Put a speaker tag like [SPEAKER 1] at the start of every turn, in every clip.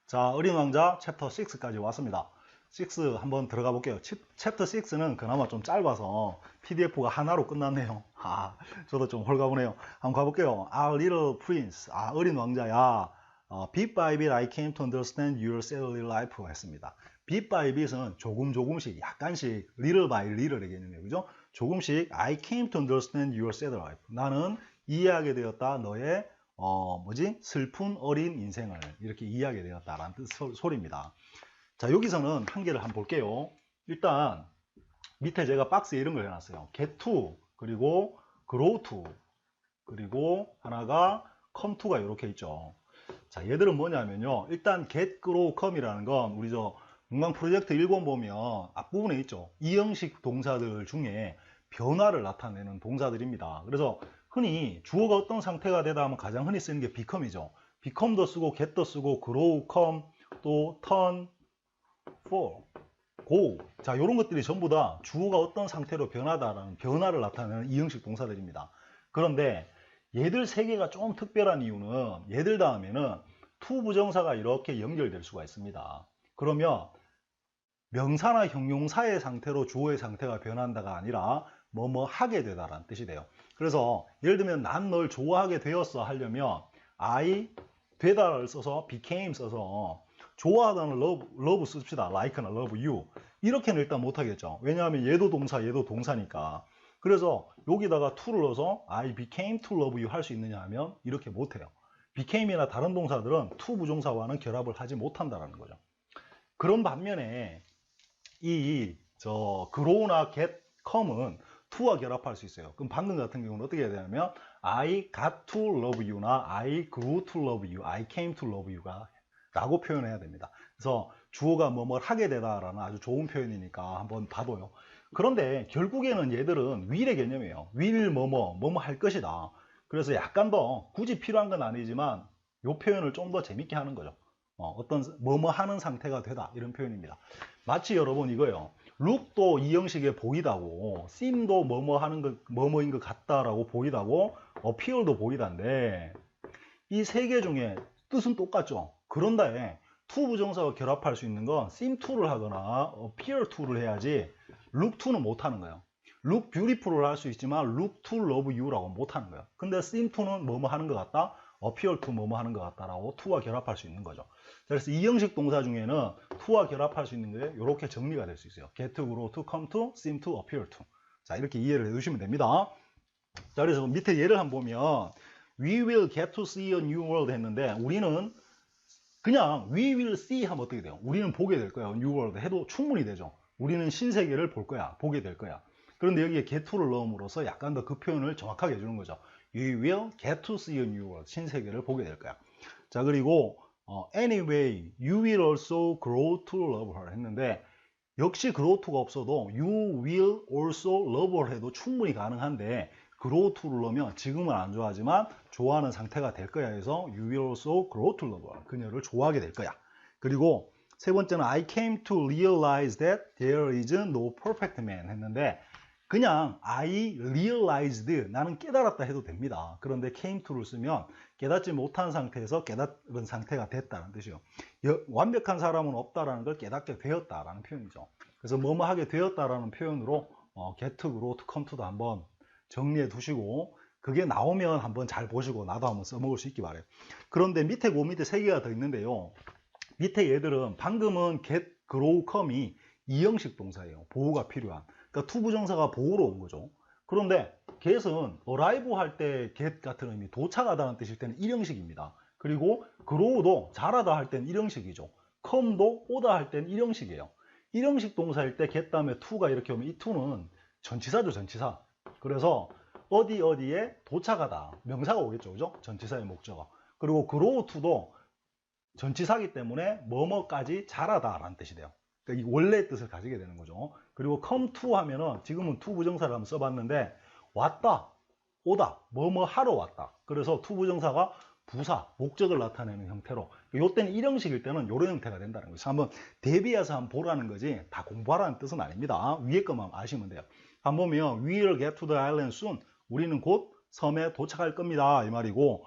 [SPEAKER 1] 자, 어린 왕자 챕터 6까지 왔습니다. 6 한번 들어가 볼게요. 챕터 6는 그나마 좀 짧아서 PDF가 하나로 끝났네요. 저도 좀 홀가분해요. 한번 가볼게요. Our little prince. 어린 왕자야. Bit by bit I came to understand your silly life 했습니다. Bit by bit은 조금씩, 약간씩, little by little의 개념이에요. 그죠? 조금씩 I came to understand your silly life. 나는 이해하게 되었다. 너의 슬픈 어린 인생을 이렇게 이해하게 되었다라는 소리입니다. 자, 여기서는 한 개를 한번 볼게요. 일단 밑에 제가 박스에 이런 걸 해놨어요. get to, 그리고 grow to, 그리고 하나가 come to가 이렇게 있죠. 자, 얘들은 뭐냐면요. 일단 get, grow, come이라는 건 우리 문강 프로젝트 1권 보면 앞부분에 있죠. 이형식 동사들 중에 변화를 나타내는 동사들입니다. 그래서 흔히 주어가 어떤 상태가 되다 하면 가장 흔히 쓰는 게 become이죠. become도 쓰고 get도 쓰고 grow, come, 또 turn, fall, go. 자, 이런 것들이 전부 다 주어가 어떤 상태로 변하다라는 변화를 나타내는 이형식 동사들입니다. 그런데 얘들 세 개가 좀 특별한 이유는 얘들 다음에는 to 부정사가 이렇게 연결될 수가 있습니다. 그러면 명사나 형용사의 상태로 주어의 상태가 변한다가 아니라 뭐뭐 하게 되다라는 뜻이 돼요. 그래서 예를 들면 난 널 좋아하게 되었어 하려면 I 되다를 써서 became 써서 좋아하다는 love 씁시다. like나 love you. 이렇게는 일단 못하겠죠. 왜냐하면 얘도 동사 얘도 동사니까. 그래서 여기다가 to를 넣어서 I became to love you 할 수 있느냐 하면 이렇게 못해요. became이나 다른 동사들은 to 부정사와는 결합을 하지 못한다는 거죠. 그런 반면에 grow나 get, come은 to와 결합할 수 있어요. 그럼 방금 같은 경우는 어떻게 해야 되냐면 I got to love you나 I grew to love you, I came to love you가 라고 표현해야 됩니다. 그래서 주어가 뭐뭐 하게 되다라는 아주 좋은 표현이니까 한번 봐둬요. 그런데 결국에는 얘들은 will의 개념이에요. will 뭐뭐 할 것이다. 그래서 약간 더 굳이 필요한 건 아니지만 이 표현을 좀 더 재밌게 하는 거죠. 어떤 뭐뭐 하는 상태가 되다 이런 표현입니다. 마치 여러분 이거예요. look도 이 형식에 보이다고, seem도 뭐뭐 하는 것 뭐뭐인 것 같다라고 보이다고, appear도 보이다인데 이 세 개 중에 뜻은 똑같죠. 그런데 to 부정사와 결합할 수 있는 건 seem to를 하거나 appear to를 해야지 look to는 못 하는 거예요. look beautiful을 할 수 있지만 look to love you라고 못 하는 거예요. 근데 seem to는 뭐뭐 하는 것 같다, appear to 뭐뭐 하는 것 같다라고 to와 결합할 수 있는 거죠. 그래서 이 형식 동사 중에는 to와 결합할 수 있는 게 이렇게 정리가 될 수 있어요. get to, grow to, come to, seem to, appear to. 자, 이렇게 이해를 해주시면 됩니다. 자, 그래서 밑에 예를 한번 보면 We will get to see a new world 했는데 우리는 그냥 We will see 하면 어떻게 돼요? 우리는 보게 될 거야. New world 해도 충분히 되죠. 우리는 신세계를 볼 거야. 보게 될 거야. 그런데 여기에 get to를 넣음으로써 약간 더 그 표현을 정확하게 해주는 거죠. You will get to see a new world. 신세계를 보게 될 거야. 자, 그리고 anyway, you will also grow to love her 했는데 역시 grow to가 없어도 you will also love her 해도 충분히 가능한데 grow to를 넣으면 지금은 안 좋아하지만 좋아하는 상태가 될 거야 해서 you will also grow to love her. 그녀를 좋아하게 될 거야. 그리고 세 번째는 I came to realize that there is no perfect man 했는데 그냥 I realized 나는 깨달았다 해도 됩니다. 그런데 came to를 쓰면 깨닫지 못한 상태에서 깨달은 상태가 됐다는 뜻이요. 완벽한 사람은 없다라는 걸 깨닫게 되었다라는 표현이죠. 그래서 뭐뭐 하게 되었다라는 표현으로 get, grow, to, come to도 한번 정리해 두시고 그게 나오면 한번 잘 보시고 나도 한번 써먹을 수 있기 바래요. 그런데 밑에 그 밑에 세 개가 더 있는데요. 밑에 얘들은 방금은 get, grow, come이 이형식 동사예요. 보호가 필요한. 그러니까 to 부정사가 보호로 온 거죠. 그런데 get은 arrive 할 때 get 같은 의미, 도착하다는 뜻일 때는 1형식입니다. 그리고 grow도 자라다 할 때는 1형식이죠. come도 오다 할 때는 1형식이에요. 1형식 동사일 때 get 다음에 to가 이렇게 오면 이 to는 전치사죠, 전치사. 그래서 어디에 도착하다 명사가 오겠죠, 그죠? 전치사의 목적어. 그리고 grow to도 전치사기 때문에 뭐뭐까지 자라다 라는 뜻이 돼요. 그러니까 이 원래의 뜻을 가지게 되는 거죠. 그리고 come to 하면은 지금은 to 부정사를 한번 써봤는데 왔다, 오다, 뭐뭐 하러 왔다. 그래서 to 부정사가 부사, 목적을 나타내는 형태로 요때는 1형식일 때는 요런 형태가 된다는 거죠. 한번 대비해서 한번 보라는 거지 다 공부하라는 뜻은 아닙니다. 위에 것만 아시면 돼요. 한번 보면 We will get to the island soon. 우리는 곧 섬에 도착할 겁니다. 이 말이고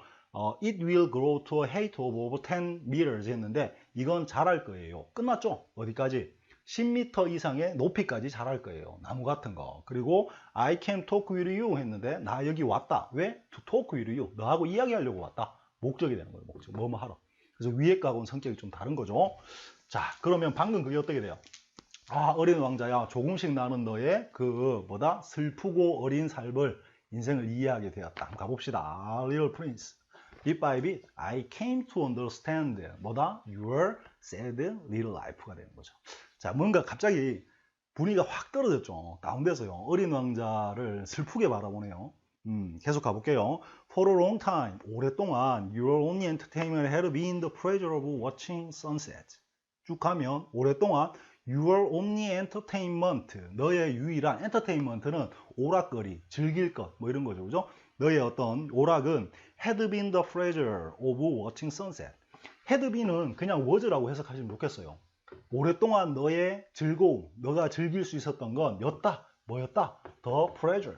[SPEAKER 1] It will grow to a height of over 10 meters 했는데 이건 자랄 거예요. 끝났죠? 어디까지? 10m 이상의 높이까지 자랄 거예요. 나무 같은 거. 그리고 I can talk with you 했는데 나 여기 왔다. 왜? To talk with you. 너하고 이야기하려고 왔다. 목적이 되는 거예요. 목적. 뭐뭐 하러. 그래서 위에 거하고는 성격이 좀 다른 거죠. 자, 그러면 방금 그게 어떻게 돼요? 아, 어린 왕자야. 조금씩 나는 너의 슬프고 어린 삶을, 인생을 이해하게 되었다. 한번 가봅시다. Little Prince. Bit by bit, I came to understand your sad little life가 되는 거죠. 자, 뭔가 갑자기 분위기가 확 떨어졌죠. 다운돼서요. 어린 왕자를 슬프게 바라보네요. 계속 가볼게요. For a long time, 오랫동안 your only entertainment had been the pleasure of watching sunset. 쭉 가면 오랫동안 your only entertainment, 너의 유일한 entertainment는 오락거리, 즐길 것, 뭐 이런 거죠. 그죠? 너의 어떤 오락은 had been the pleasure of watching sunset. had been은 그냥 was라고 해석하시면 좋겠어요. 오랫동안 너의 즐거움, 너가 즐길 수 있었던 건 였다. 뭐였다? The pleasure.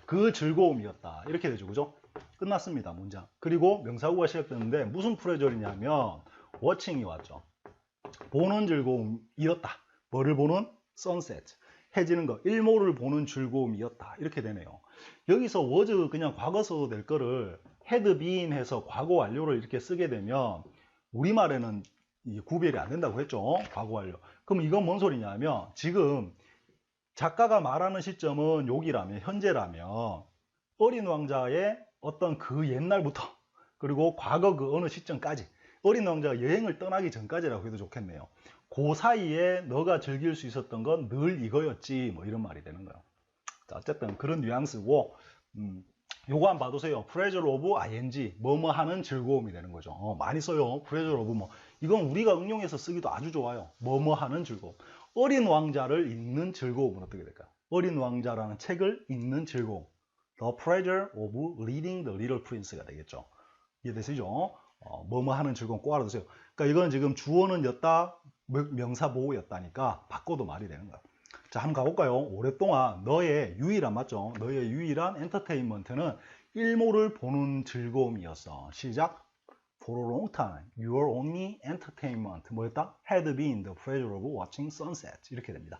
[SPEAKER 1] 그 즐거움이었다. 이렇게 되죠. 그죠? 끝났습니다. 문장. 그리고 명사구가 시작되는데 무슨 pleasure이냐면 watching이 왔죠. 보는 즐거움이었다. 뭐를 보는? sunset. 해지는 거. 일몰을 보는 즐거움이었다. 이렇게 되네요. 여기서 was 그냥 과거 써도 될 거를 had been 해서 과거 완료를 이렇게 쓰게 되면 우리말에는 구별이 안 된다고 했죠. 과거 완료. 그럼 이건 뭔 소리냐면 지금 작가가 말하는 시점은 여기라면, 현재라면 어린 왕자의 어떤 그 옛날부터 그리고 과거 그 어느 시점까지 어린 왕자가 여행을 떠나기 전까지라고 해도 좋겠네요. 그 사이에 너가 즐길 수 있었던 건 늘 이거였지, 뭐 이런 말이 되는 거예요. 자, 어쨌든 그런 뉘앙스고, 요거 한번 봐두세요. pleasure of ing, 뭐뭐 하는 즐거움이 되는 거죠. 많이 써요. pleasure of 뭐. 이건 우리가 응용해서 쓰기도 아주 좋아요. 뭐뭐 하는 즐거움. 어린 왕자를 읽는 즐거움은 어떻게 될까요? 어린 왕자라는 책을 읽는 즐거움. The pleasure of reading the little prince가 되겠죠. 이해되시죠? 뭐뭐 하는 즐거움 꼭 알아두세요. 그러니까 이건 지금 주어는 였다, 명사 보호였다니까 바꿔도 말이 되는 거야. 자, 한번 가볼까요? 오랫동안 너의 유일한, 맞죠? 너의 유일한 엔터테인먼트는 일몰을 보는 즐거움이었어. 시작. For a long time, your only entertainment 뭐였다? had been the pleasure of watching sunset. 이렇게 됩니다.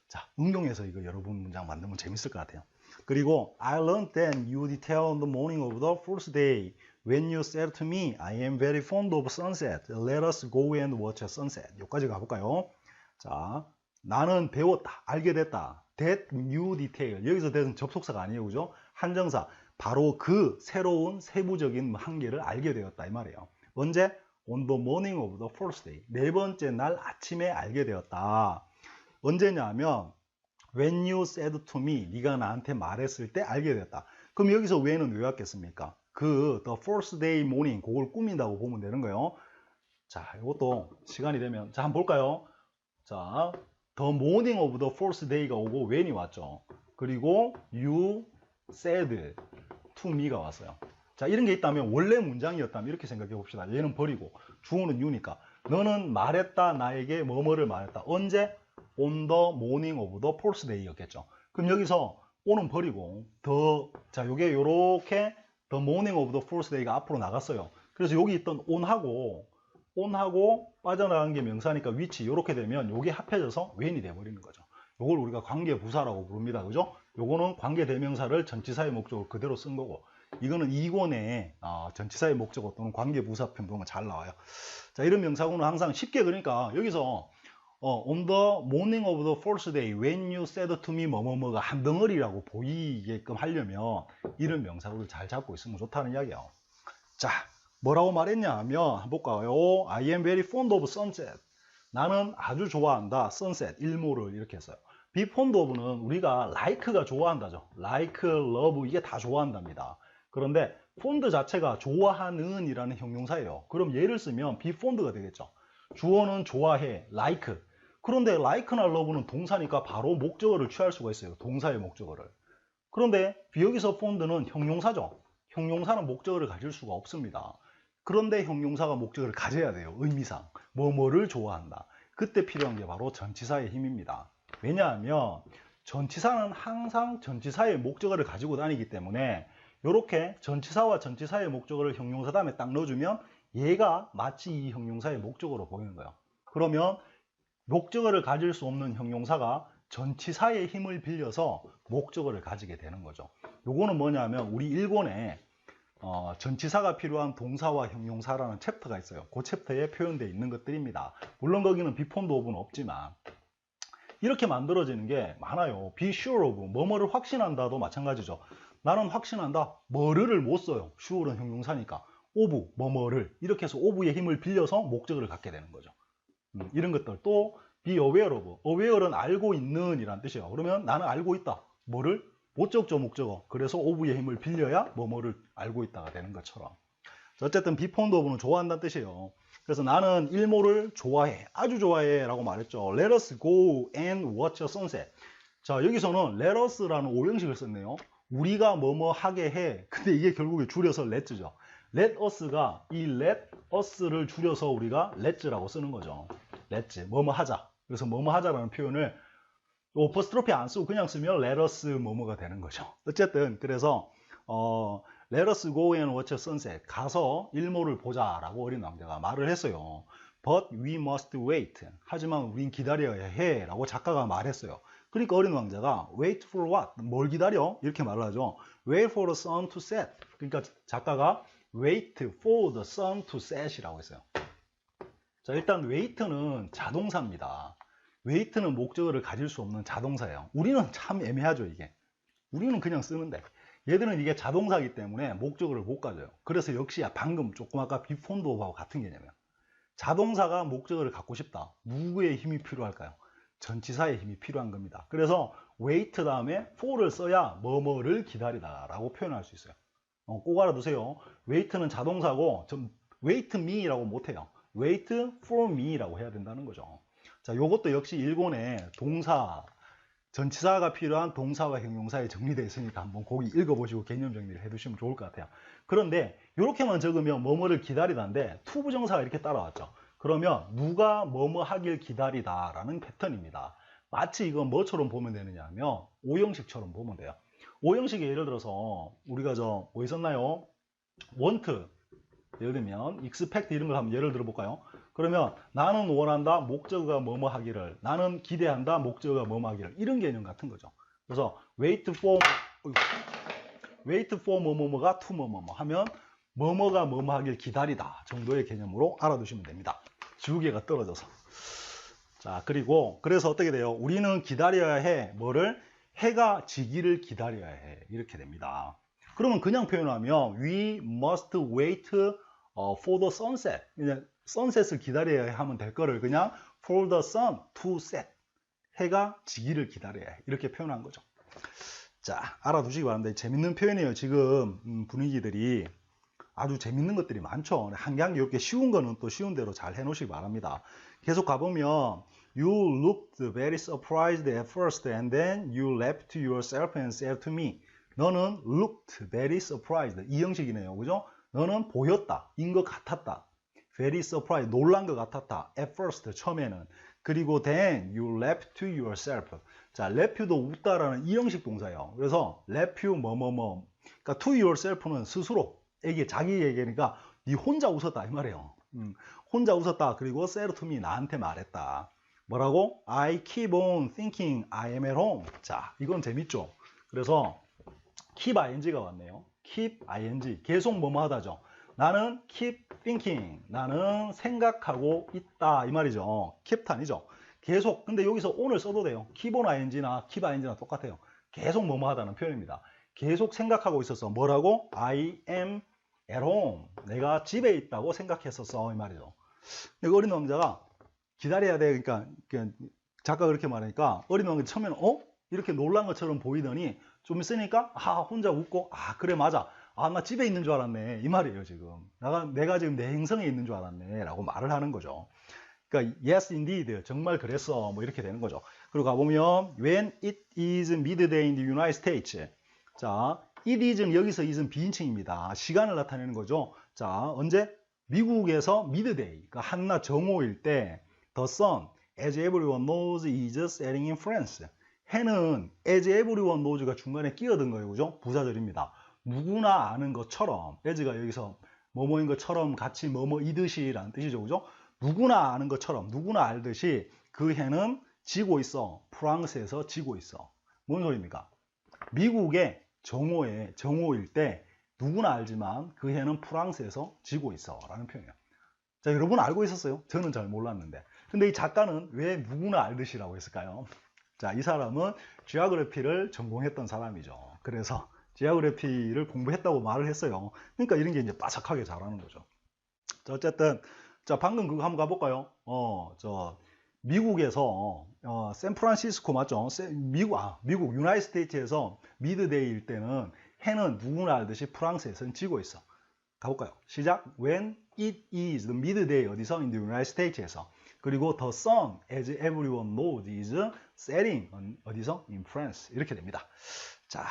[SPEAKER 1] 자, 응용해서 이거 여러분 문장 만들면 재밌을 것 같아요. 그리고 I learned that you detail on the morning of the first day when you said to me, I am very fond of sunset. Let us go and watch a sunset. 여기까지 가볼까요? 자, 나는 배웠다, 알게 됐다. That new detail. 여기서 that은 접속사가 아니에요, 그죠? 한정사. 바로 그 새로운 세부적인 한계를 알게 되었다 이 말이에요. 언제? On the morning of the first day. 네 번째 날 아침에 알게 되었다. 언제냐면 when you said to me, 네가 나한테 말했을 때 알게 되었다. 그럼 여기서 when은 왜 왔겠습니까? 그 the first day morning, 그걸 꾸민다고 보면 되는 거예요. 자, 이것도 시간이 되면 자, 한번 볼까요? 자, the morning of the first day가 오고 when이 왔죠. 그리고 you said to me가 왔어요. 자, 이런 게 있다면 원래 문장이었다면 이렇게 생각해 봅시다. 얘는 버리고 주어는 you니까 너는 말했다, 나에게 뭐뭐를 말했다. 언제? on the morning of the first day였겠죠. 그럼 여기서 on은 버리고 자, 요게 요렇게 the morning of the first day가 앞으로 나갔어요. 그래서 여기 있던 on하고 빠져나간 게 명사니까 which 요렇게 되면 요게 합해져서 when이 돼버리는 거죠. 요걸 우리가 관계부사라고 부릅니다. 그죠? 요거는 관계대명사를 전치사의 목적으로 그대로 쓴 거고, 이거는 이권의 전치사의 목적어 또는 관계부사편 보면 잘 나와요. 자, 이런 명사구는 항상 쉽게, 그러니까 여기서 on the morning of the first day when you said to me 뭐뭐뭐가 한 덩어리라고 보이게끔 하려면 이런 명사구를 잘 잡고 있으면 좋다는 이야기예요. 자, 뭐라고 말했냐 하면 한번 볼까요? I am very fond of sunset. 나는 아주 좋아한다. sunset, 일몰을 이렇게 했어요. be fond of는 우리가 like가 좋아한다죠. like, love 이게 다 좋아한답니다. 그런데 fond 자체가 좋아하는 이라는 형용사예요. 그럼 얘를 쓰면 be fond가 되겠죠. 주어는 좋아해, like. 그런데 like나 love는 동사니까 바로 목적어를 취할 수가 있어요. 동사의 목적어를. 그런데 여기서 fond는 형용사죠. 형용사는 목적어를 가질 수가 없습니다. 그런데 형용사가 목적어를 가져야 돼요. 의미상. 뭐뭐를 좋아한다. 그때 필요한 게 바로 전치사의 힘입니다. 왜냐하면 전치사는 항상 전치사의 목적어를 가지고 다니기 때문에 이렇게 전치사와 전치사의 목적어를 형용사 다음에 딱 넣어주면 얘가 마치 이 형용사의 목적어로 보이는 거예요. 그러면 목적어를 가질 수 없는 형용사가 전치사의 힘을 빌려서 목적어를 가지게 되는 거죠. 요거는 뭐냐면 우리 일본에 전치사가 필요한 동사와 형용사라는 챕터가 있어요. 그 챕터에 표현되어 있는 것들입니다. 물론 거기는 비폰드 오브는 없지만 이렇게 만들어지는 게 많아요. be sure of, 뭐뭐를 확신한다도 마찬가지죠. 나는 확신한다. 뭐를 못 써요. sure는 형용사니까. of, 뭐뭐를. 이렇게 해서 of의 힘을 빌려서 목적어를 갖게 되는 거죠. 이런 것들. 또 be aware of, aware는 알고 있는 이란 뜻이에요. 그러면 나는 알고 있다. 뭐를? 목적조 목적어. 그래서 of의 힘을 빌려야 뭐뭐를 알고 있다가 되는 것처럼. 어쨌든 be fond of는 좋아한다는 뜻이에요. 그래서 나는 일몰을 좋아해. 아주 좋아해 라고 말했죠. Let us go and watch a sunset. 자, 여기서는 let us라는 오형식을 썼네요. 우리가 뭐뭐 하게 해. 근데 이게 결국에 줄여서 let's죠. let us가 이 let us를 줄여서 우리가 let's라고 쓰는 거죠. let's, 뭐뭐 하자. 그래서 뭐뭐 하자라는 표현을 어퍼스트로피 안 쓰고 그냥 쓰면 let us 뭐뭐가 되는 거죠. 어쨌든 그래서 Let us go and watch a sunset. 가서 일몰을 보자라고 어린 왕자가 말을 했어요. But we must wait. 하지만 우린 기다려야 해 라고 작가가 말했어요. 그러니까 어린 왕자가 wait for what? 뭘 기다려? 이렇게 말을 하죠. Wait for the sun to set. 그러니까 작가가 wait for the sun to set 이라고 했어요. 자, 일단 wait는 자동사입니다. wait는 목적어를 가질 수 없는 자동사예요. 우리는 참 애매하죠, 이게. 우리는 그냥 쓰는데. 얘들은 이게 자동사이기 때문에 목적어를 못 가져요. 그래서 역시 방금 조금 아까 be fond of하고 같은 개념이에요. 자동사가 목적어를 갖고 싶다. 누구의 힘이 필요할까요? 전치사의 힘이 필요한 겁니다. 그래서 wait 다음에 for를 써야 뭐뭐를 기다리다 라고 표현할 수 있어요. 꼭 알아두세요. wait는 자동사고 wait me라고 못해요. wait for me라고 해야 된다는 거죠. 자, 요것도 역시 일본의 동사 전치사가 필요한 동사와 형용사에 정리되어 있으니까 한번 거기 읽어보시고 개념 정리를 해두시면 좋을 것 같아요. 그런데 이렇게만 적으면 뭐뭐를 기다리다인데 투부정사가 이렇게 따라왔죠. 그러면 누가 뭐뭐 하길 기다리다 라는 패턴입니다. 마치 이건 뭐처럼 보면 되느냐 하면 오형식처럼 보면 돼요. 오형식에 예를 들어서 우리가 뭐 있었나요? want, 예를 들면 expect 이런 걸 한번 예를 들어 볼까요? 그러면 나는 원한다, 목적어가 뭐뭐 하기를, 나는 기대한다, 목적어가 뭐뭐 하기를, 이런 개념 같은 거죠. 그래서 wait for 뭐뭐뭐가 to 뭐뭐뭐 하면 뭐뭐가 뭐뭐 하길 기다리다 정도의 개념으로 알아두시면 됩니다. 지우개가 떨어져서. 자, 그리고 그래서 어떻게 돼요? 우리는 기다려야 해. 뭐를? 해가 지기를 기다려야 해. 이렇게 됩니다. 그러면 그냥 표현하면 we must wait for the sunset. 그냥 sunset을 기다려야 하면 될 거를 그냥 for the sun to set. 해가 지기를 기다려야 해. 이렇게 표현한 거죠. 자, 알아두시기 바랍니다. 재밌는 표현이에요. 지금 분위기들이 아주 재밌는 것들이 많죠. 한 개 한 개 이렇게 쉬운 거는 또 쉬운 대로 잘 해놓으시기 바랍니다. 계속 가보면 You looked very surprised at first and then you laughed to yourself and said to me. 너는 looked very surprised. 이 형식이네요. 그죠? 너는 보였다. 인 것 같았다. very surprised. 놀란 것 같았다. at first. 처음에는. 그리고 then you laughed to yourself. 자, laugh도 웃다라는 이 형식 동사예요. 그래서 laugh 뭐뭐뭐. 그러니까 to yourself는 스스로. 이게 자기 얘기니까 네 혼자 웃었다 이 말이에요. 혼자 웃었다. 그리고 said to me. 나한테 말했다. 뭐라고? I keep on thinking I am at home. 자, 이건 재밌죠? 그래서 keep ing가 왔네요. keep ing. 계속 뭐뭐 하다죠. 나는 keep thinking. 나는 생각하고 있다. 이 말이죠. keep 아니죠. 계속. 근데 여기서 on을 써도 돼요. keep on ing나 keep ing나 똑같아요. 계속 뭐뭐 하다는 표현입니다. 계속 생각하고 있었어. 뭐라고? I am at home. 내가 집에 있다고 생각했었어. 이 말이죠. 어린 왕자가 기다려야 돼. 그러니까 작가가 그렇게 말하니까 어린 왕자 처음에는 이렇게 놀란 것처럼 보이더니 좀 있으니까 혼자 웃고 그래 맞아. 나 집에 있는 줄 알았네. 이 말이에요, 지금. 내가 지금 내 행성에 있는 줄 알았네. 라고 말을 하는 거죠. 그러니까 yes indeed. 정말 그랬어. 뭐 이렇게 되는 거죠. 그리고 가보면 when it is midday in the United States. 자, it is는 여기서 is는 비인칭입니다. 시간을 나타내는 거죠. 자, 언제? 미국에서 midday. 그러니까 한낮 정오일 때 The sun, as everyone knows, is setting in France. 해는 as everyone knows가 중간에 끼어든 거예요. 그죠? 부사절입니다. 누구나 아는 것처럼, as가 여기서 뭐뭐인 것처럼 같이 뭐뭐이듯이 라는 뜻이죠. 그죠? 누구나 아는 것처럼, 누구나 알듯이 그 해는 지고 있어. 프랑스에서 지고 있어. 뭔 소리입니까? 미국의 정오일 때 누구나 알지만 그 해는 프랑스에서 지고 있어 라는 표현이에요. 자, 여러분 알고 있었어요? 저는 잘 몰랐는데. 근데 이 작가는 왜 누구나 알듯이라고 했을까요? 자, 이 사람은 지오그래피를 전공했던 사람이죠. 그래서 지오그래피를 공부했다고 말을 했어요. 그러니까 이런 게 이제 빠삭하게 잘하는 거죠. 자, 어쨌든 자, 방금 그거 한번 가볼까요? 미국에서 샌프란시스코 맞죠? 미국 유나이트 스테이츠에서 미드데이일 때는 해는 누구나 알듯이 프랑스에서는 지고 있어. 가볼까요? 시작. When it is the midday 어디서? In the United States에서. 그리고 the sun, as everyone knows, is setting 어디서? In France. 이렇게 됩니다. 자,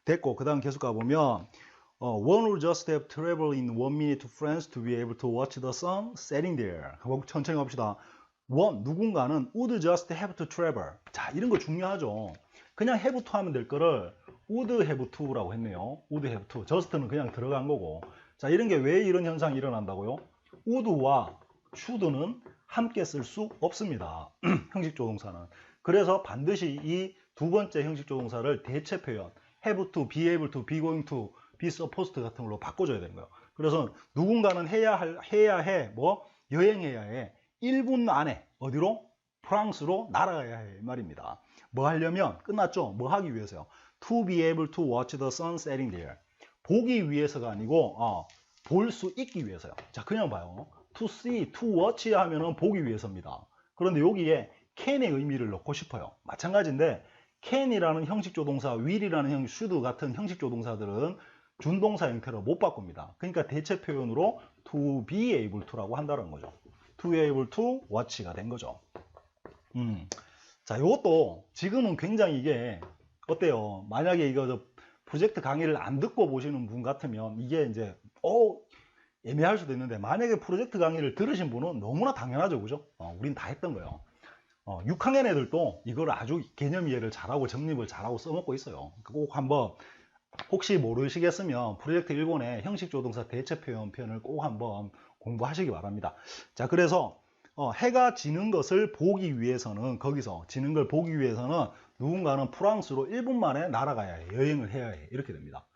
[SPEAKER 1] 됐고 그 다음 계속 가보면 one would just have to travel in 1 minute to France to be able to watch the sun setting there. 천천히 갑시다. 누군가는 would just have to travel. 자, 이런 거 중요하죠. 그냥 have to 하면 될 거를 would have to라고 했네요. would have to. just는 그냥 들어간 거고. 자, 이런 게 왜 이런 현상이 일어난다고요? would와 should는 함께 쓸 수 없습니다. 형식 조동사는. 그래서 반드시 이 두 번째 형식 조동사를 대체 표현 have to, be able to, be going to, be supposed 같은 걸로 바꿔줘야 되는 거예요. 그래서 누군가는 해야 해, 여행해야 해. 1분 안에 어디로? 프랑스로 날아가야 해 말입니다. 뭐 하려면 끝났죠? 뭐 하기 위해서요? To be able to watch the sun setting there. 보기 위해서가 아니고 볼 수 있기 위해서요. 자, 그냥 봐요. To see, to watch 하면은 보기 위해서입니다. 그런데 여기에 can의 의미를 넣고 싶어요. 마찬가지인데 can이라는 형식 조동사, will이라는 형식, should 같은 형식 조동사들은 준동사 형태로 못 바꿉니다. 그러니까 대체 표현으로 to be able to라고 한다는 거죠. to be able to watch가 된 거죠. 자, 이것도 지금은 굉장히 이게 어때요? 만약에 이거 프로젝트 강의를 안 듣고 보시는 분 같으면 이게 이제 애매할 수도 있는데, 만약에 프로젝트 강의를 들으신 분은 너무나 당연하죠. 그죠? 우린 다 했던 거예요. 6학년 애들도 이걸 아주 개념 이해를 잘하고 정립을 잘하고 써먹고 있어요. 꼭 한번 혹시 모르시겠으면 프로젝트 1권의 형식 조동사 대체 표현 편을 꼭 한번 공부하시기 바랍니다. 자, 그래서 해가 지는 것을 보기 위해서는, 거기서 지는 걸 보기 위해서는 누군가는 프랑스로 1분 만에 날아가야 해. 여행을 해야 해. 이렇게 됩니다.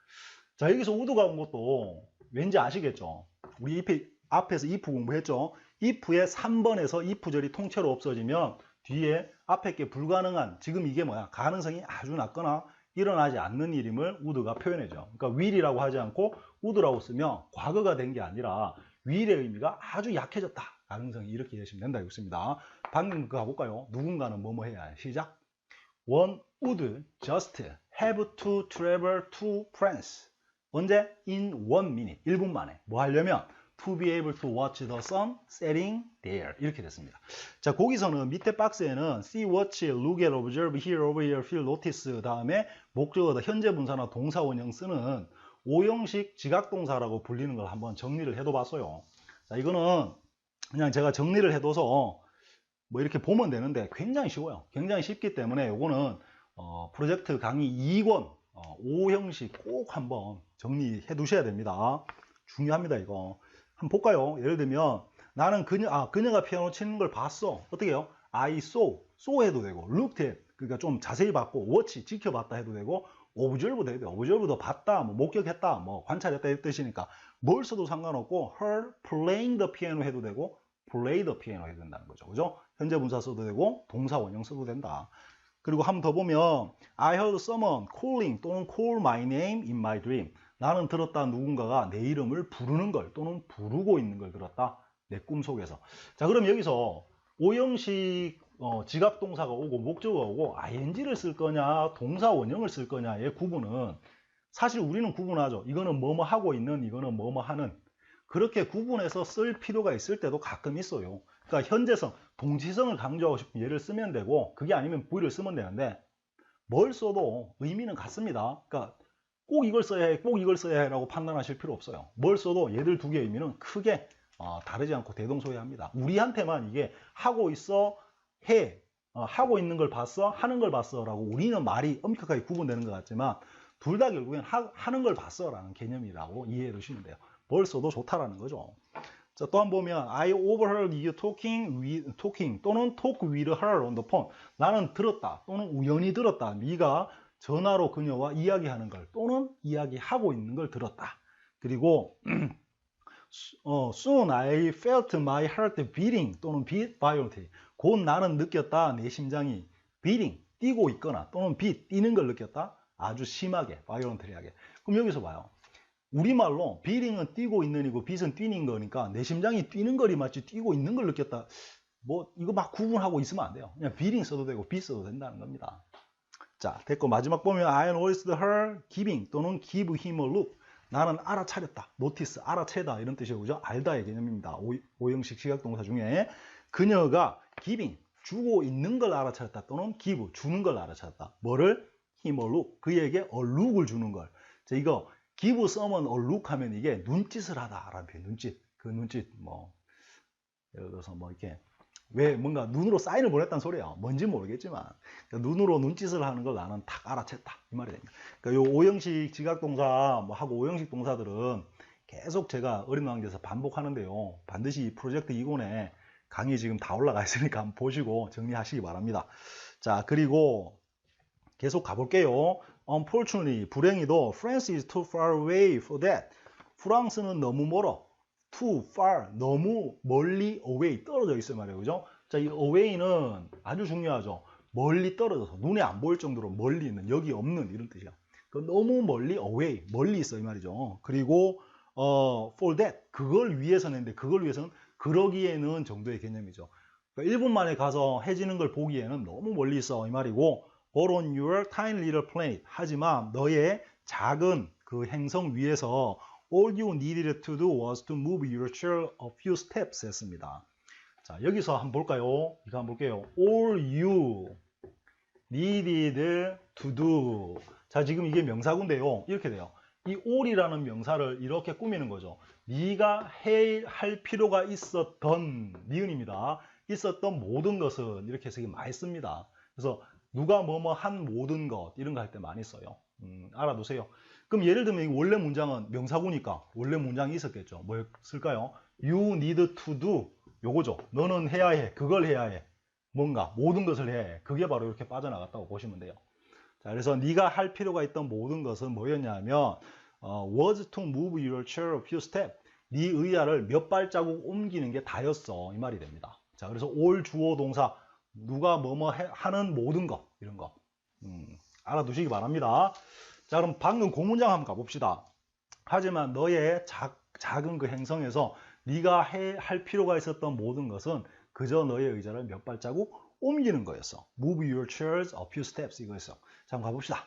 [SPEAKER 1] 자, 여기서 우드가 온 것도 왠지 아시겠죠? 우리 앞에서 if 공부했죠? if의 3번에서 if절이 통째로 없어지면 뒤에 앞에 게 불가능한, 지금 이게 뭐야? 가능성이 아주 낮거나 일어나지 않는 일임을 우드가 표현해줘. 그러니까 will이라고 하지 않고 would라고 쓰면 과거가 된 게 아니라 will의 의미가 아주 약해졌다. 가능성이 이렇게 이해하시면 된다 이렇습니다. 방금 그거 가볼까요? 누군가는 뭐뭐 해야 해. 시작. One would just have to travel to France. 언제? In 1 minute. 1분 만에. 뭐 하려면? To be able to watch the sun setting there. 이렇게 됐습니다. 자, 거기서는 밑에 박스에는 see, watch, look at, observe, hear, overhear, feel, notice 다음에 목적어다 현재 분사나 동사 원형 쓰는 5형식 지각동사라고 불리는 걸 한번 정리를 해둬 봤어요. 자, 이거는 그냥 제가 정리를 해둬서 뭐 이렇게 보면 되는데 굉장히 쉬워요. 굉장히 쉽기 때문에 이거는 프로젝트 강의 2권 5형식 꼭 한번 정리해 두셔야 됩니다. 중요합니다. 이거 한번 볼까요? 예를 들면 나는 그녀가 피아노 치는 걸 봤어. 어떻게 해요? I saw 해도 되고 looked at, 그러니까 좀 자세히 봤고, watch 지켜봤다 해도 되고, observe도 해도 돼요. observe도 봤다, 뭐 목격했다, 뭐 관찰했다 이 뜻이니까 뭘 써도 상관없고, her playing the piano 해도 되고, play the piano 해도 된다는 거죠. 그죠? 현재 분사 써도 되고 동사 원형 써도 된다. 그리고 한 번 더 보면 I heard someone calling 또는 call my name in my dream. 나는 들었다, 누군가가 내 이름을 부르는 걸 또는 부르고 있는 걸 들었다. 내 꿈속에서. 자, 그럼 여기서 5형식 지각동사가 오고 목적어가 오고 ing를 쓸 거냐 동사 원형을 쓸 거냐의 구분은 사실 우리는 구분하죠. 이거는 뭐뭐 하고 있는, 이거는 뭐뭐 하는. 그렇게 구분해서 쓸 필요가 있을 때도 가끔 있어요. 그러니까 현재성, 동시성을 강조하고 싶은 예를 쓰면 되고, 그게 아니면 부위를 쓰면 되는데 뭘 써도 의미는 같습니다. 그러니까 꼭 이걸 써야 해, 꼭 이걸 써야 해 라고 판단하실 필요 없어요. 뭘 써도 얘들 두 개의 의미는 크게 다르지 않고 대동소이합니다. 우리한테만 이게 하고 있어, 해, 하고 있는 걸 봤어, 하는 걸 봤어 라고 우리는 말이 엄격하게 구분되는 것 같지만 둘 다 결국엔 하는 걸 봤어라는 개념이라고 이해해 주시면 돼요. 뭘 써도 좋다라는 거죠. 자, 또 한 번 보면 I overheard you talking 또는 talk with her on the phone. 나는 들었다 또는 우연히 들었다. 네가 전화로 그녀와 이야기하는 걸 또는 이야기하고 있는 걸 들었다. 그리고 soon I felt my heart beating 또는 beat violently. 곧 나는 느꼈다 내 심장이 beating 뛰고 있거나 또는 beat 뛰는 걸 느꼈다 아주 심하게 violently하게. 그럼 여기서 봐요. 우리말로 beating은 뛰고 있는 이고 beat은 뛰는 거니까 내 심장이 뛰는 거리 맞지 뛰고 있는 걸 느꼈다. 뭐 이거 막 구분하고 있으면 안 돼요. 그냥 beating 써도 되고 beat 써도 된다는 겁니다. 자, 됐고 마지막 보면 I noticed her giving 또는 give him a look. 나는 알아차렸다. notice, 알아채다 이런 뜻이에요. 그죠? 알다의 개념입니다. 오형식 시각동사 중에 그녀가 giving, 주고 있는 걸 알아차렸다. 또는 give, 주는 걸 알아차렸다. 뭐를? him a look, 그에게 a look을 주는 걸. 자, 이거 give someone a look 하면 이게 눈짓을 하다라는 표현. 눈짓. 그 눈짓 뭐 예를 들어서 뭐 이렇게 왜 뭔가 눈으로 사인을 보냈다는 소리야. 뭔지 모르겠지만 그러니까 눈으로 눈짓을 하는 걸 나는 탁 알아챘다 이 말이 됩니다. 그러니까 요 오형식 지각동사 뭐 하고 오형식 동사들은 계속 제가 어린 왕자에서 반복하는데요. 반드시 프로젝트 2권에 강의 지금 다 올라가 있으니까 한번 보시고 정리하시기 바랍니다. 자, 그리고 계속 가볼게요. Unfortunately, 불행히도 France is too far away for that. 프랑스는 너무 멀어. too far, 너무 멀리 away, 떨어져 있어요 말이에요. 그죠? 자, 이 away는 아주 중요하죠. 멀리 떨어져서 눈에 안 보일 정도로 멀리 있는, 여기 없는 이런 뜻이야. 너무 멀리 away, 멀리 있어 이 말이죠. 그리고 for that, 그걸 위해서는 했는데 그걸 위해서는 그러기에는 정도의 개념이죠. 그러니까 1분 만에 가서 해지는 걸 보기에는 너무 멀리 있어 이 말이고 but on your tiny little planet, 하지만 너의 작은 그 행성 위에서 all you needed to do was to move your chair a few steps 했습니다. 자, 여기서 한번 볼까요? 이거 한번 볼게요. all you needed to do. 자, 지금 이게 명사구인데요. 이렇게 돼요. 이 all이라는 명사를 이렇게 꾸미는 거죠. 네가 할 필요가 있었던, 니은입니다. 있었던 모든 것은 이렇게 해서 많이 씁니다. 그래서 누가 뭐뭐 한 모든 것 이런 거 할 때 많이 써요. 알아두세요. 그럼 예를 들면 원래 문장은 명사구니까 원래 문장이 있었겠죠. 뭐 쓸까요? You need to do. 요거죠. 너는 해야 해. 그걸 해야 해. 뭔가 모든 것을 해야 해. 그게 바로 이렇게 빠져나갔다고 보시면 돼요. 자, 그래서 네가 할 필요가 있던 모든 것은 뭐였냐면 was to move your chair a few steps. 네 의자를 몇 발자국 옮기는 게 다였어. 이 말이 됩니다. 자, 그래서 all 주어 동사 누가 뭐뭐 하는 모든 것 이런 거 알아두시기 바랍니다. 자, 그럼 방금 그 문장 한번 가봅시다. 하지만 너의 작은 그 행성에서 네가 할 필요가 있었던 모든 것은 그저 너의 의자를 몇 발자국 옮기는 거였어. Move your chairs a few steps 이거였어. 자, 한번 가봅시다.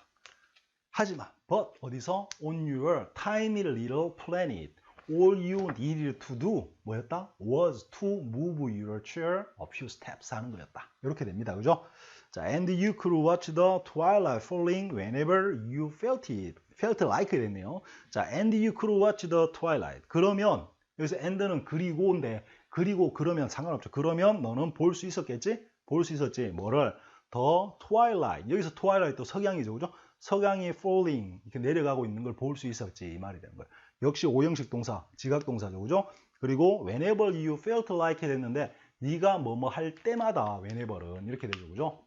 [SPEAKER 1] 하지만 but 어디서 on your tiny little planet all you needed to do 뭐였다? was to move your chair a few steps 하는 거였다. 이렇게 됩니다. 그죠? 자, and you could watch the twilight falling whenever you felt it. felt like 됐네요. 자, and you could watch the twilight. 그러면 여기서 and는 그리고인데 그리고 그러면 상관없죠. 그러면 너는 볼 수 있었겠지? 볼 수 있었지. 뭐를? the twilight. 여기서 twilight 또 석양이죠. 그죠? 석양이 falling 이렇게 내려가고 있는 걸 볼 수 있었지 이 말이 되는 거예요. 역시 오형식 동사, 지각동사죠. 그죠? 그리고 whenever you felt like 됐는데 네가 뭐뭐 할 때마다 whenever는 이렇게 되죠. 그죠?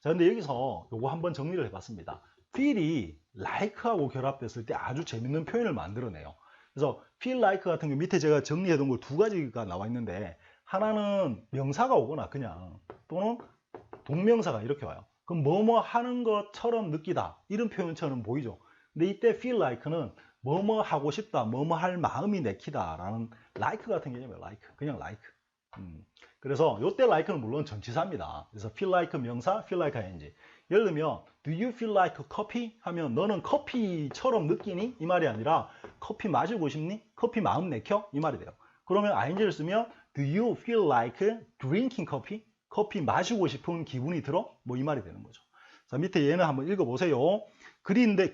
[SPEAKER 1] 자, 근데 여기서 요거 한번 정리를 해봤습니다. feel이 like하고 결합됐을 때 아주 재밌는 표현을 만들어내요. 그래서 feel like 같은 거 밑에 제가 정리해둔 걸 두 가지가 나와 있는데 하나는 명사가 오거나 그냥 또는 동명사가 이렇게 와요. 그럼 뭐뭐 하는 것처럼 느끼다 이런 표현처럼 보이죠. 근데 이때 feel like는 뭐뭐 하고 싶다, 뭐뭐 할 마음이 내키다 라는 like 같은 개념이에요. like, 그냥 like. 그래서 이때 like는 물론 전치사입니다. 그래서 feel like 명사, feel like ing. 예를 들면 do you feel like coffee? 하면 너는 커피처럼 느끼니? 이 말이 아니라 커피 마시고 싶니? 커피 마음 내켜? 이 말이 돼요. 그러면 ing를 쓰면 do you feel like drinking coffee? 커피 마시고 싶은 기분이 들어? 뭐 이 말이 되는 거죠. 자, 밑에 얘는 한번 읽어보세요. 그런데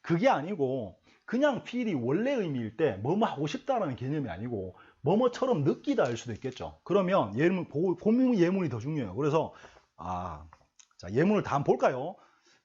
[SPEAKER 1] 그게 아니고 그냥 feel이 원래 의미일 때 뭐뭐 하고 싶다라는 개념이 아니고 뭐뭐처럼 느끼다 할 수도 있겠죠. 그러면 예문 더 중요해요. 그래서 자, 예문을 다 한번 볼까요?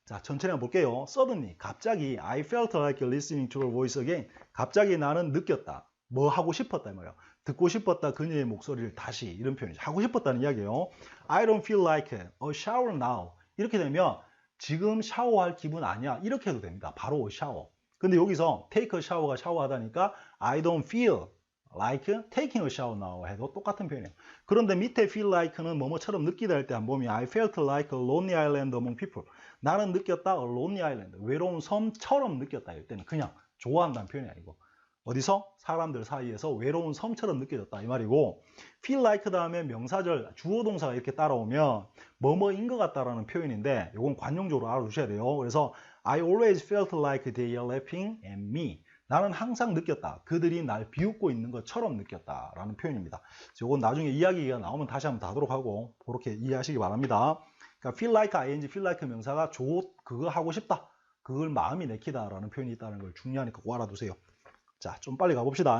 [SPEAKER 1] 자, 천천히 한번 볼게요. Suddenly, 갑자기 I felt like listening to her voice again. 갑자기 나는 느꼈다. 뭐 하고 싶었다 이 말이에요. 듣고 싶었다 그녀의 목소리를 다시, 이런 표현이죠. 하고 싶었다는 이야기예요. I don't feel like a shower now. 이렇게 되면 지금 샤워할 기분 아니야. 이렇게 해도 됩니다. 바로 샤워. 근데 여기서 take a shower가 샤워하다니까 I don't feel like taking a shower now 해도 똑같은 표현이에요. 그런데 밑에 feel like는 뭐뭐처럼 느끼다 할 때 한번 보면 I felt like a lonely island among people. 나는 느꼈다 a lonely island. 외로운 섬처럼 느꼈다 할 때는 그냥 좋아한다는 표현이 아니고 어디서? 사람들 사이에서 외로운 섬처럼 느껴졌다 이 말이고, feel like 다음에 명사절 주어 동사가 이렇게 따라오면 뭐뭐인 것 같다라는 표현인데 이건 관용적으로 알아두셔야 돼요. 그래서 I always felt like they are laughing at me. 나는 항상 느꼈다. 그들이 날 비웃고 있는 것처럼 느꼈다 라는 표현입니다. 이건 나중에 이야기가 나오면 다시 한번 다도록 하고 그렇게 이해하시기 바랍니다. 그러니까 feel like ing, feel like 명사가 그거 하고 싶다. 그걸 마음이 내키다 라는 표현이 있다는 걸 중요하니까 꼭 알아두세요. 자, 좀 빨리 가봅시다.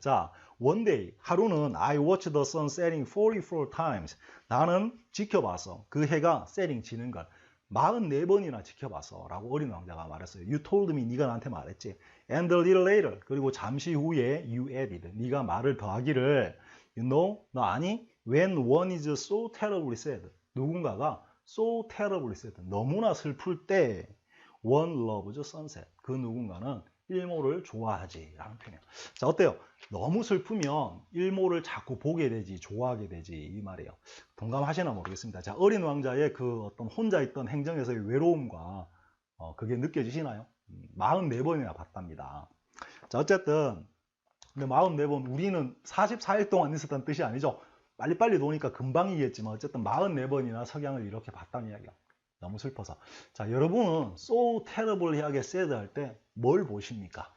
[SPEAKER 1] 자, one day, 하루는 I watched the sun setting 44 times. 나는 지켜봤어. 그 해가 setting 지는 걸 44번이나 지켜봤어 라고 어린 왕자가 말했어요. You told me, 네가 나한테 말했지. And a little later, 그리고 잠시 후에 you added, 네가 말을 더하기를 You know, 너 아니? When one is so terribly sad, 누군가가 so terribly sad, 너무나 슬플 때 one loves sunset, 그 누군가는 일몰을 좋아하지 라는 표현이에요. 자, 어때요? 너무 슬프면 일몰을 자꾸 보게 되지, 좋아하게 되지 이 말이에요. 동감하시나 모르겠습니다. 자, 어린 왕자의 그 어떤 혼자 있던 행정에서의 외로움과 그게 느껴지시나요? 44번이나 봤답니다. 자, 어쨌든 근데 44번, 우리는 44일 동안 있었다는 뜻이 아니죠. 빨리빨리 노니까 금방이겠지만 어쨌든 44번이나 석양을 이렇게 봤다는 이야기예요. 너무 슬퍼서. 자, 여러분은 so terribly하게 sad 할 때 뭘 보십니까?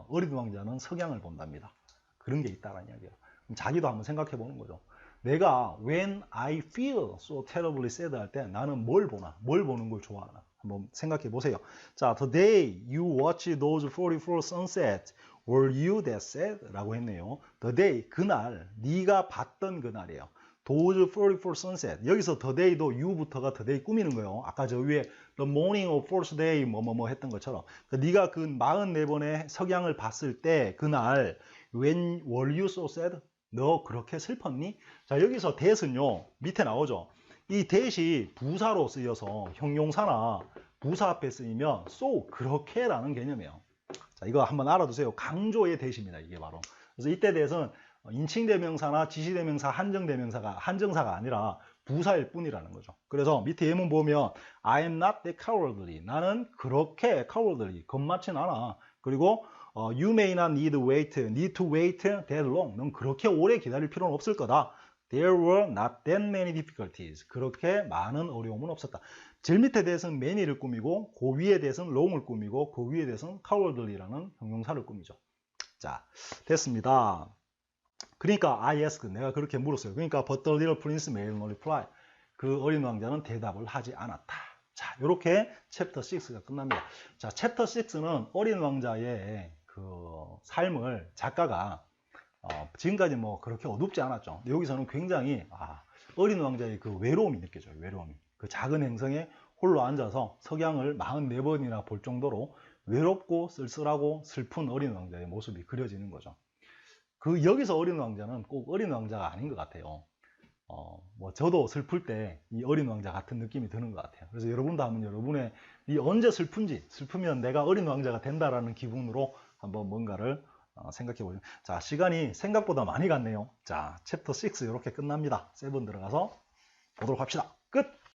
[SPEAKER 1] 어린 왕자는 석양을 본답니다. 그런 게 있다는 이야기예요. 그럼 자기도 한번 생각해 보는 거죠. 내가 when I feel so terribly sad 할 때 나는 뭘 보나? 뭘 보는 걸 좋아하나? 한번 생각해 보세요. 자, the day you watch those 44 sunsets, were you that sad? 라고 했네요. the day, 그날, 네가 봤던 그날이에요. Those 44 sunset. 여기서 the day도 you부터가 the day 꾸미는 거예요. 아까 저 위에 the morning of fourth day 뭐뭐뭐 했던 것처럼. 네가 그 44번의 석양을 봤을 때 그날 when were you so sad? 너 그렇게 슬펐니? 자, 여기서 that은요 밑에 나오죠. 이 that이 부사로 쓰여서 형용사나 부사 앞에 쓰이면 so 그렇게라는 개념이에요. 자, 이거 한번 알아두세요. 강조의 that입니다. 이게 바로. 그래서 이때 that은 인칭대명사나 지시대명사, 한정사가 아니라 부사일 뿐이라는 거죠. 그래서 밑에 예문 보면 I am not that cowardly. 나는 그렇게 cowardly, 겁맞진 않아. 그리고 you may not need to wait that long. 넌 그렇게 오래 기다릴 필요는 없을 거다. There were not that many difficulties. 그렇게 많은 어려움은 없었다. 제일 밑에 대해서는 many를 꾸미고 그 위에 대해서는 long을 꾸미고 그 위에 대해서는 cowardly라는 형용사를 꾸미죠. 자, 됐습니다. 그러니까 I asked, 내가 그렇게 물었어요. 그러니까 but the little prince made no reply. 그 어린 왕자는 대답을 하지 않았다. 자, 이렇게 챕터 6가 끝납니다. 자, 챕터 6는 어린 왕자의 그 삶을 작가가 지금까지 뭐 그렇게 어둡지 않았죠. 근데 여기서는 굉장히 어린 왕자의 그 외로움이 느껴져요. 외로움이. 그 작은 행성에 홀로 앉아서 석양을 44번이나 볼 정도로 외롭고 쓸쓸하고 슬픈 어린 왕자의 모습이 그려지는 거죠. 여기서 어린 왕자는 꼭 어린 왕자가 아닌 것 같아요. 뭐 저도 슬플 때 이 어린 왕자 같은 느낌이 드는 것 같아요. 그래서 여러분도 한번 여러분의 이 언제 슬프면 내가 어린 왕자가 된다라는 기분으로 한번 뭔가를 생각해 보세요. 자, 시간이 생각보다 많이 갔네요. 자, 챕터 6 이렇게 끝납니다. 7 들어가서 보도록 합시다. 끝!